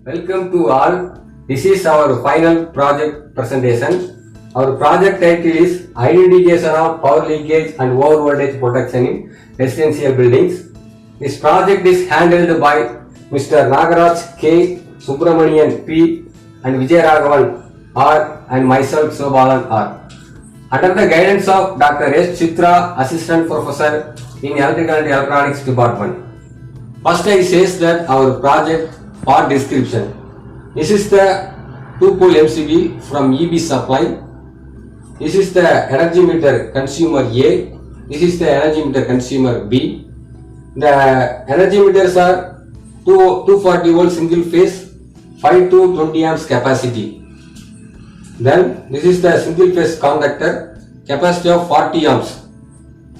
Welcome to all. This is our final project presentation. Our project title is Identification of Power Leakage and Over Voltage Protection in Residential Buildings. This project is handled by Mr. Nagaraj K, Subramanian P, and Vijay Raghavan R, and myself Sobalan R. Under the guidance of Dr. S. Chitra, Assistant Professor in Electrical and Electronics Department. First I says that our project part description. This is the 2-pole MCB from EB supply. This is the energy meter consumer A. This is the energy meter consumer B. The energy meters are 240 volt single phase, 5 to 20 amps capacity. Then this is the single phase conductor, capacity of 40 amps.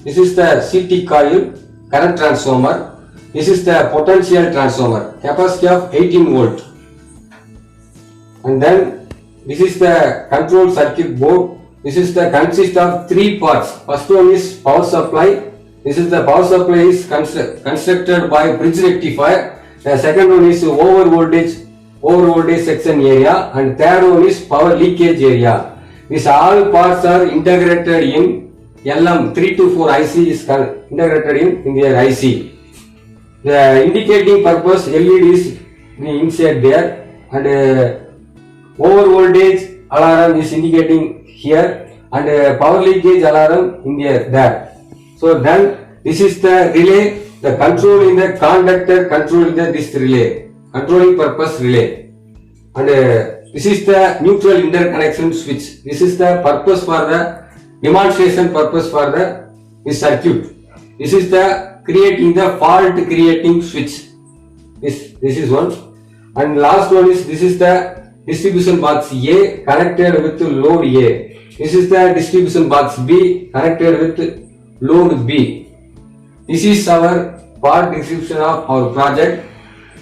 This is the CT coil, current transformer. This is the potential transformer, capacity of 18 volt. And then this is the control circuit board. This is the consist of 3 parts. First one is power supply. This is the power supply is constructed by bridge rectifier. The second one is over voltage section area, and third one is power leakage area. These all parts are integrated in LM324 IC is integrated in their IC. The indicating purpose LED is inside there, and over voltage alarm is indicating here, and power leakage alarm in there. So then this is the relay, the control in the conductor, control in this relay, controlling purpose relay, and this is the neutral interconnection switch. This is the purpose for the demonstration purpose for this circuit. This is the creating the fault creating switch. This is one, and last one is this is the distribution box A connected with load A. This is the distribution box B connected with load B. This is our part description of our project,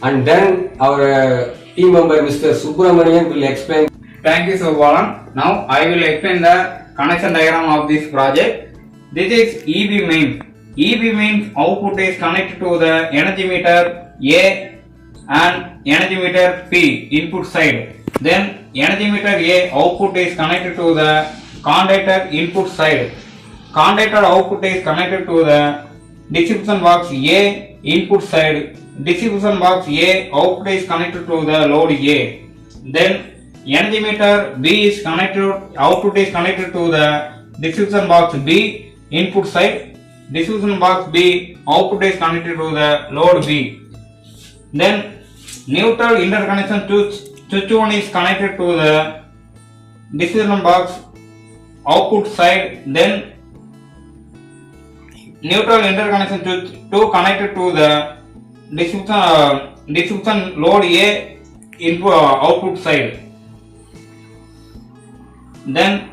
and then our team member Mr. Subramanian will explain. Thank you, Sobalan. Now I will explain the connection diagram of this project. This is EB main. EB means output is connected to the energy meter A and energy meter P input side. Then energy meter A output is connected to the conductor input side. Conductor output is connected to the distribution box A input side. Distribution box A output is connected to the load A. Then energy meter B is connected, output is connected to the distribution box B input side. Distribution box B output is connected to the load B. Then neutral interconnection switch 1 is connected to the distribution box output side. Then neutral interconnection switch 2 connected to the distribution load A input output side. Then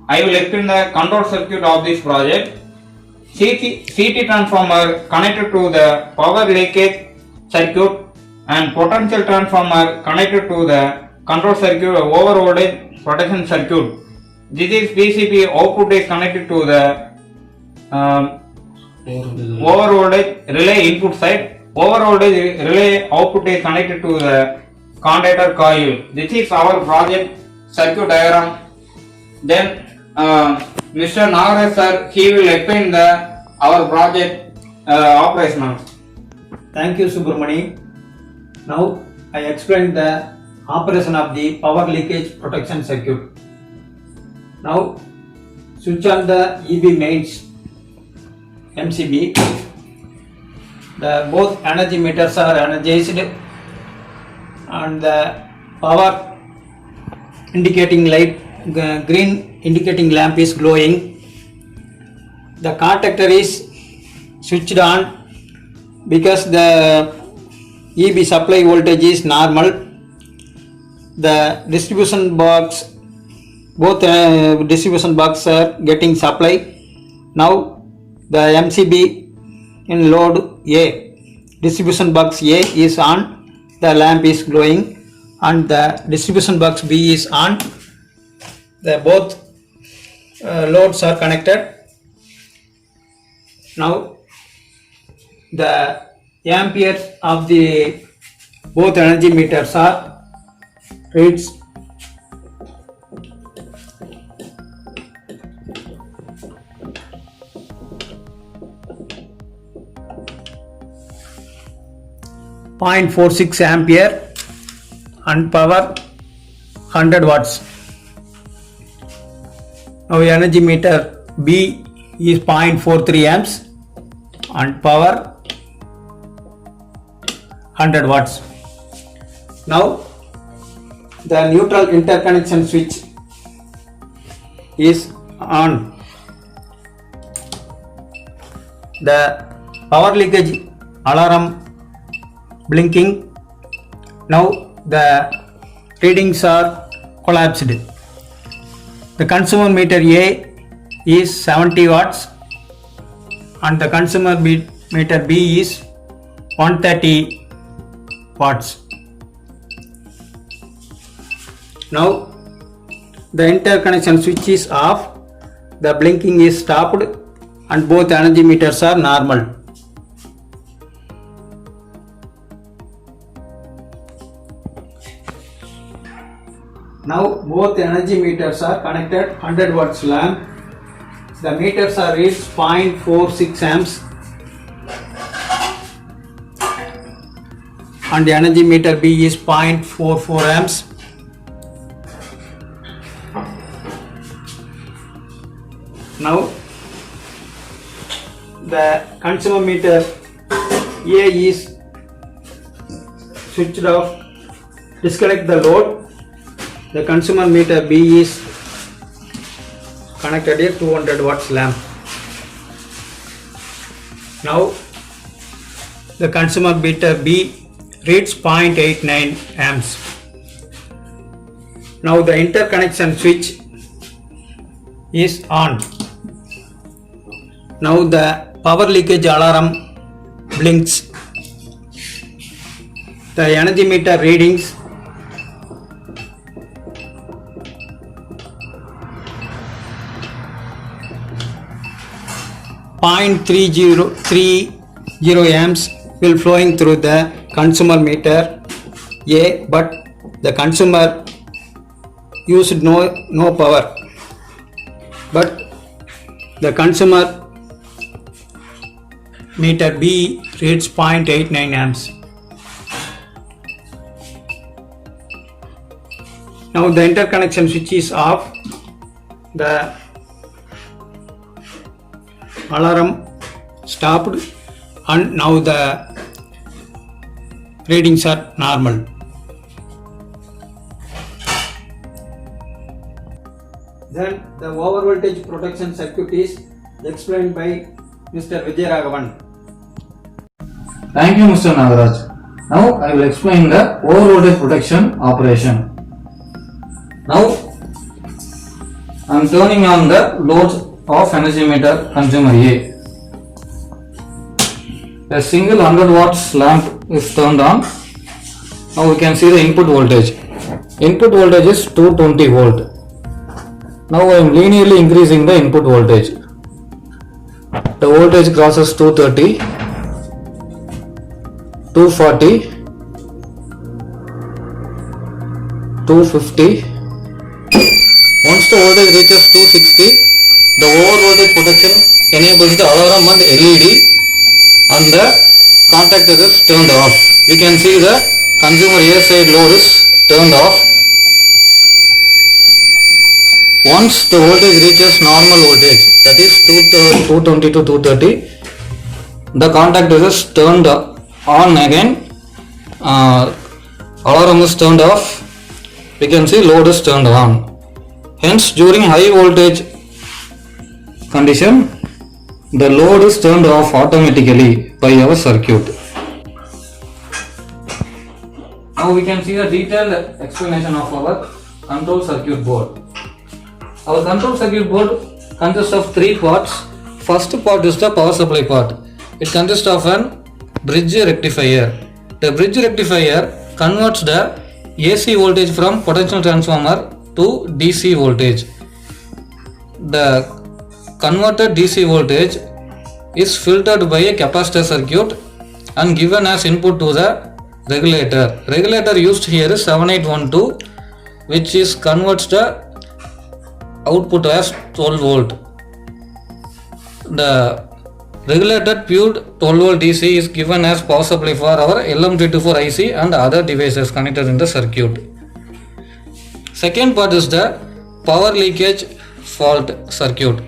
I will explain the control circuit of this project. CT transformer connected to the power leakage circuit, and potential transformer connected to the control circuit over voltage protection circuit. This is PCB output is connected to the over voltage relay input side. Over voltage relay output is connected to the conductor coil. This is our project circuit diagram. Then Mr. Nagaraj sir, he will explain our project operational. Thank you, Subramani. Now I explain the operation of the power leakage protection circuit. Now switch on the EB mains MCB. The both energy meters are energized, and the power indicating light, green indicating lamp is glowing. The contactor is switched on because the EB supply voltage is normal. The distribution box, both distribution box are getting supply. Now the MCB in load A, distribution box A is on, the lamp is glowing, and the distribution box B is on. The both loads are connected. Now the amperes of the both energy meters are reads .46 ampere and power 100 watts. Now energy meter B is 0.43 amps and power 100 watts. Now the neutral interconnection switch is on. The power leakage alarm blinking. Now the readings are collapsed. The consumer meter A is 70 watts and the consumer meter B is 130 watts. Now the interconnection switch is off, the blinking is stopped and both energy meters are normal. Now both energy meters are connected 100 watts lamp. The meters are reads 0.46 amps and the energy meter B is 0.44 amps. Now the consumer meter A is switched off. Disconnect the load. The consumer meter B is connected a 200 watts lamp. Now the consumer meter B reads 0.89 amps. Now the interconnection switch is on. Now the power leakage alarm blinks. The energy meter readings .3030 amps will flowing through the consumer meter A, but the consumer used no power, but the consumer meter B reads 0.89 amps. Now the interconnection switch is off. The alarm stopped and now the readings are normal. Then the over voltage protection circuit is explained by Mr. Vijayaraghavan. Thank you, Mr. Nagaraj. Now I will explain the over voltage protection operation. Now I am turning on the load of energy meter consumer A. A single 100 watts lamp is turned on. Now we can see the input voltage. Input voltage is 220 volt. Now I am linearly increasing the input voltage. The voltage crosses 230, 240, 250. Once the voltage reaches 260, the over voltage protection enables the alarm and LED and the contactor is turned off. You can see the consumer A side load is turned off. Once the voltage reaches normal voltage, that is 220 to 230, the contactor is turned on again, alarm is turned off, we can see load is turned on. Hence during high voltage condition, the load is turned off automatically by our circuit. Now we can see a detailed explanation of our control circuit board. Our control circuit board consists of three parts. First part is the power supply part. It consists of an bridge rectifier. The bridge rectifier converts the AC voltage from potential transformer to DC voltage. The converted DC voltage is filtered by a capacitor circuit and given as input to the regulator. Regulator used here is 7812, which is converts the output as 12 volt. The regulated pure 12 volt DC is given as power supply for our LM324 IC and other devices connected in the circuit. Second part is the power leakage fault circuit.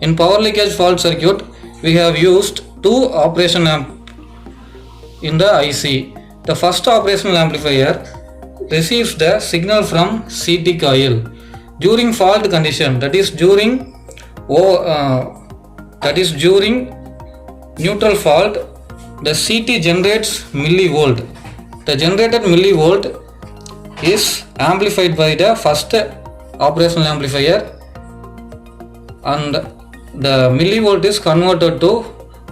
In power leakage fault circuit, we have used two operation amp in the IC. The first operational amplifier receives the signal from CT coil. During fault condition, that is during neutral fault, the CT generates millivolt. The generated millivolt is amplified by the first operational amplifier, and the millivolt is converted to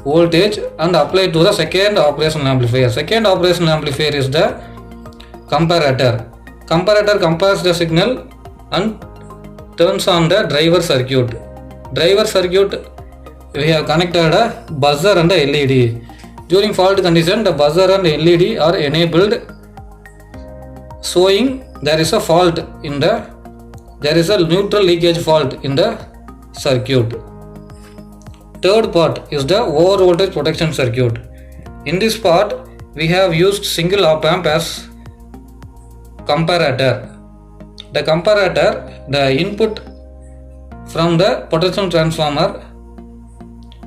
voltage and applied to the second operational amplifier. Second operational amplifier is the comparator. Comparator compares the signal and turns on the driver circuit. Driver circuit, we have connected a buzzer and a LED. During fault condition, the buzzer and LED are enabled, showing there is a fault in the, there is a neutral leakage fault in the circuit. Third part is the over voltage protection circuit. In this part, we have used single op amp as comparator. The comparator, the input from the potential transformer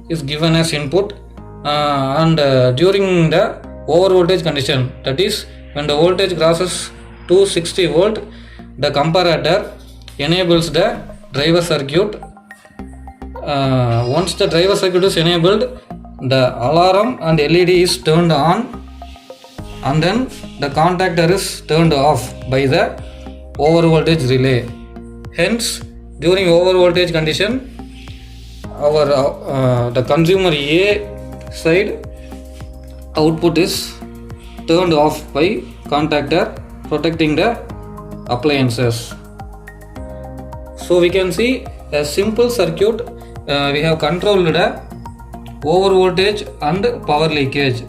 is given as input, and during the over voltage condition, that is when the voltage crosses 260 volt, the comparator enables the driver circuit. Once the driver circuit is enabled, the alarm and LED is turned on, and then the contactor is turned off by the over voltage relay. Hence, during over voltage condition, our the consumer A side output is turned off by contactor, protecting the appliances. So we can see a simple circuit. We have controlled the over voltage and power leakage.